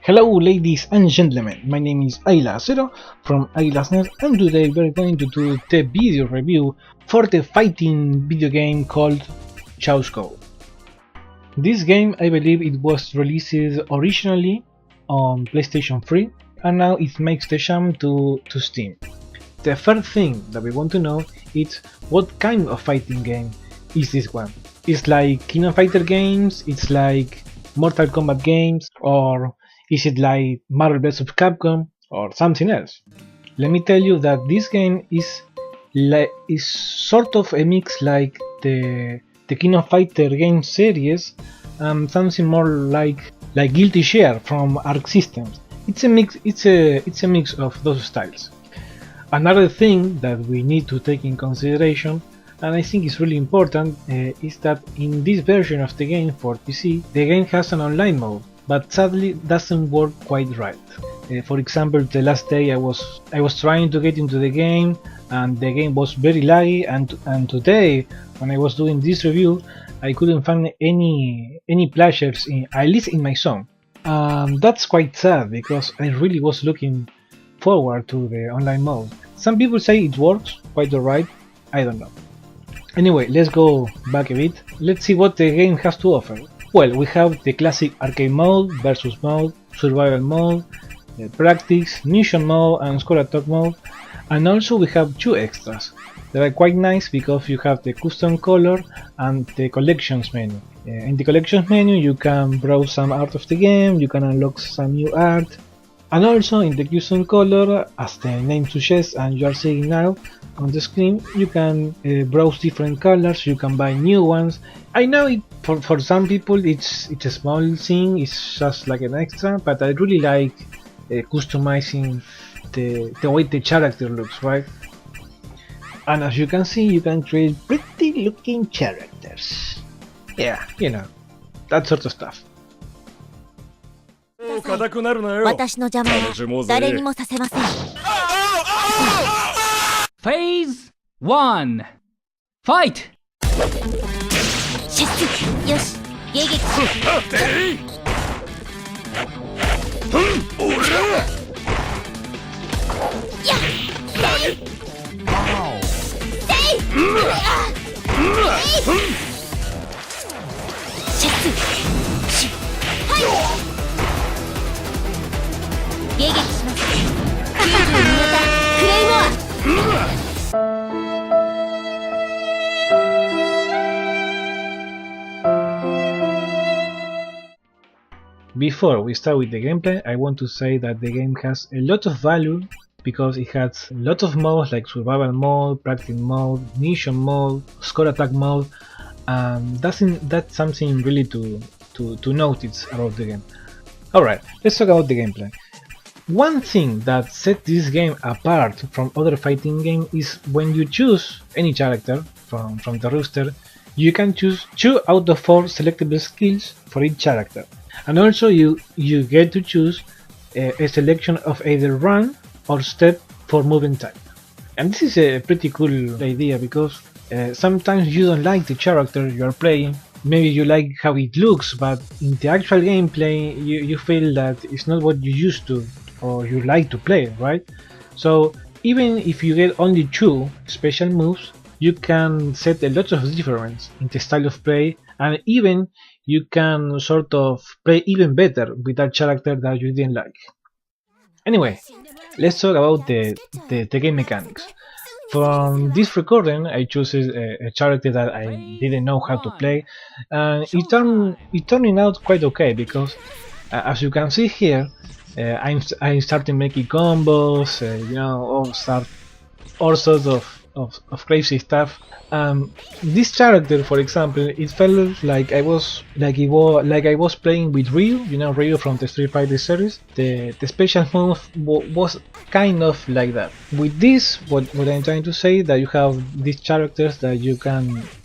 Hello ladies and gentlemen, my name is AguilaDeAcero from AguilaDeAcero, and today we're going to do the video review for the fighting video game called Chaos Code. This game, I believe it was released originally on PlayStation 3 and now it makes the jump to Steam. The first thing that we want to know is what kind of fighting game is this one. It's like King of Fighter games, it's like Mortal Kombat games, or is it like Marvel vs. Capcom or something else? Let me tell you that this game is sort of a mix like the King of Fighter game series, something more like Guilty Gear from Arc Systems. It's a mix. It's a mix of those styles. Another thing that we need to take in consideration, and I think it's really important, is that in this version of the game for PC, the game has an online mode, but sadly doesn't work quite right. For example, the last day I was trying to get into the game and the game was very laggy, and today when I was doing this review I couldn't find any players, at least in my zone. That's quite sad because I really was looking forward to the online mode. Some people say it works quite alright, I don't know. Anyway, let's go back a bit. Let's see what the game has to offer. Well, we have the classic arcade mode, versus mode, survival mode, practice, mission mode and score attack mode, and also we have two extras that are quite nice because you have the custom color and the collections menu. In the collections menu you can browse some art of the game, you can unlock some new art, and also in the custom color, as the name suggests and you are seeing now on the screen, you can browse different colors, you can buy new ones. I know for some people it's a small thing, it's just like an extra, but I really like customizing the way the character looks, right? And as you can see, you can create pretty looking characters. Yeah, you know, that sort of stuff. Phase 1 Fight! Before we start with the gameplay, I want to say that the game has a lot of value because it has a lot of modes like survival mode, practice mode, mission mode, score attack mode, and that's something really to notice about the game. Alright, let's talk about the gameplay. One thing that sets this game apart from other fighting games is when you choose any character from the roster, you can choose 2 out of 4 selectable skills for each character. And also you get to choose a selection of either run or step for moving type. And this is a pretty cool idea because sometimes you don't like the character you are playing, maybe you like how it looks, but in the actual gameplay you feel that it's not what you used to or you like to play, right? So even if you get only 2 special moves, you can set a lot of difference in the style of play, and even you can sort of play even better with that character that you didn't like. Anyway, let's talk about the game mechanics. From this recording I chose a character that I didn't know how to play, and it turned out quite okay because as you can see here, I started making combos, you know, all sorts of crazy stuff. This character, for example, it felt like I was playing with Ryu, you know, Ryu from the Street Fighter series. The special move was kind of like that. With this, what I'm trying to say, that you have these characters that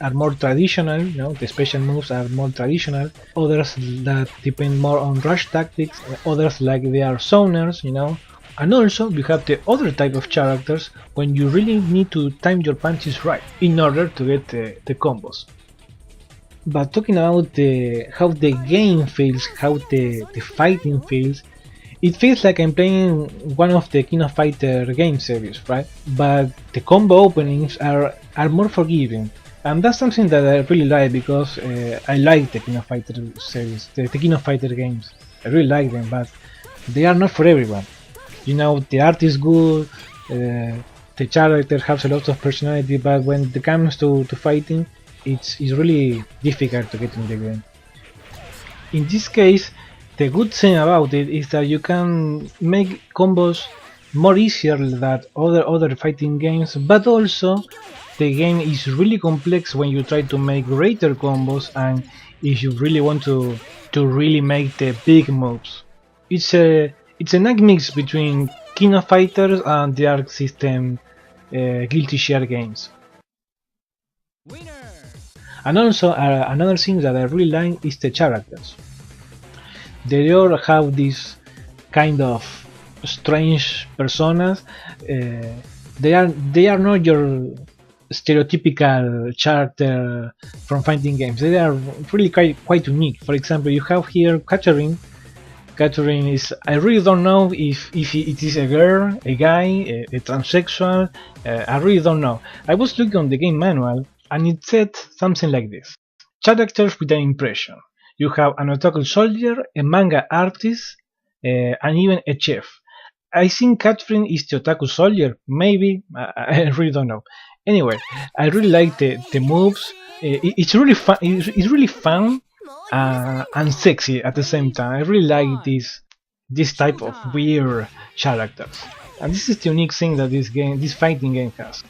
are more traditional, you know, the special moves are more traditional. Others that depend more on rush tactics. Others like they are zoners, you know. And also you have the other type of characters when you really need to time your punches right in order to get the combos. But talking about how the game feels, how the fighting feels, it feels like I'm playing one of the King of Fighter game series, right? But the combo openings are more forgiving, and that's something that I really like because I like the King of Fighter series, the King of Fighter games. I really like them, but they are not for everyone. You know, the art is good, the character has a lot of personality, but when it comes to fighting, it's really difficult to get in the game. In this case, the good thing about it is that you can make combos more easier than other fighting games, but also the game is really complex when you try to make greater combos and if you really want to really make the big moves. It's a nice mix between King of Fighters and the Arc System Guilty Share games. And also another thing that I really like is the characters. They all have this kind of strange personas. They are not your stereotypical character from fighting games. They are really quite unique. For example, you have here Catherine. Catherine is, I really don't know if it is a girl, a guy, a transsexual. I really don't know. I was looking on the game manual and it said something like this: characters with an impression. You have an otaku soldier, a manga artist, and even a chef. I think Catherine is the otaku soldier, maybe, I really don't know. Anyway, I really like the moves. It's really fun. It's really fun and sexy at the same time. I really like this type of weird characters, and this is the unique thing that this fighting game has.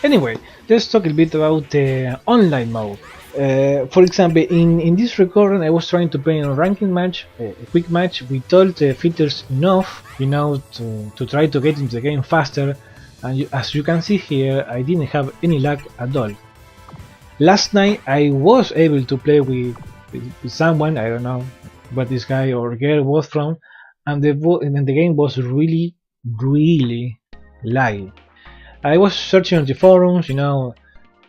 Anyway, let's talk a bit about the online mode. For example, in this recording I was trying to play a ranking match, a quick match with all the filters enough, you know, to try to get into the game faster, and as you can see here, I didn't have any lag at all. Last night I was able to play with someone, I don't know what this guy or girl was from, and the game was really laggy. I was searching on the forums, you know,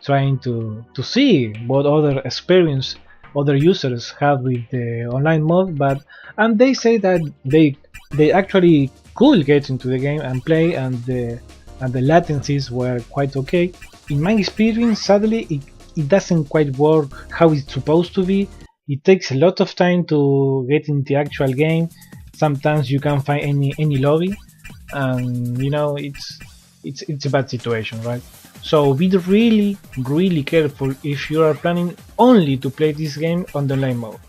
trying to see what other experience other users have with the online mode, and they say that they actually could get into the game and play, and the latencies were quite okay. In my experience, sadly, it doesn't quite work how it's supposed to be. It takes a lot of time to get in the actual game. Sometimes you can't find any lobby, and you know it's a bad situation, right? So be really careful if you are planning only to play this game on the online mode.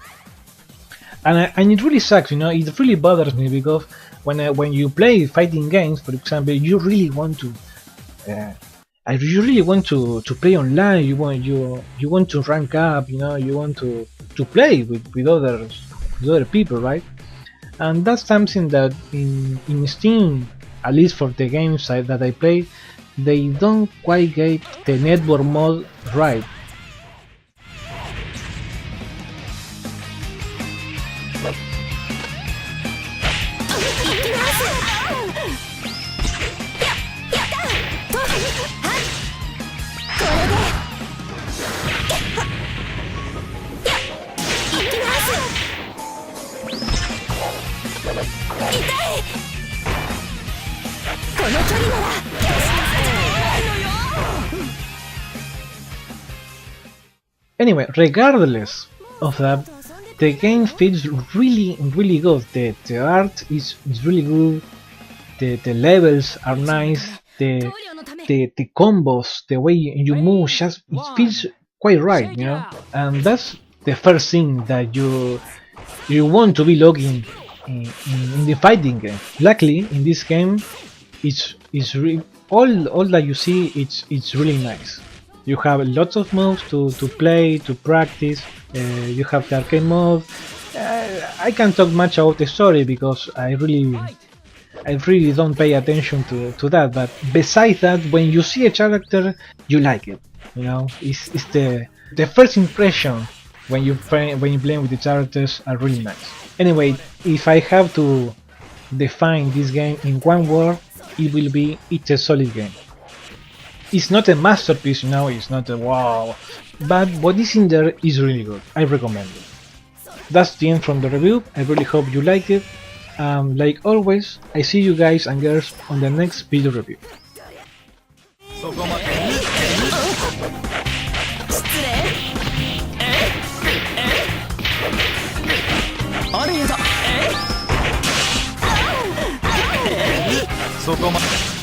And it really sucks, you know. It really bothers me because when you play fighting games, for example, you really want to play online. You want to rank up, you know. You want to play with other people, right? And that's something that in Steam, at least for the games that I play, they don't quite get the network mode right. Anyway, regardless of that, the game feels really good. The art is really good. The levels are nice. The combos, the way you move, just it feels quite right, you know. And that's the first thing that you want to be logging in the fighting game. Luckily, in this game, all that you see. It's really nice. You have lots of modes to play, to practice. You have the arcade mode. I can't talk much about the story because I really don't pay attention to that. But besides that, when you see a character, you like it. You know, it's the first impression when you playing with the characters are really nice. Anyway, if I have to define this game in one word, it will be it's a solid game. It's not a masterpiece, you know, it's not a wow, but what is in there is really good. I recommend it. That's the end from the review. I really hope you liked it. Like always, I see you guys and girls on the next video review. So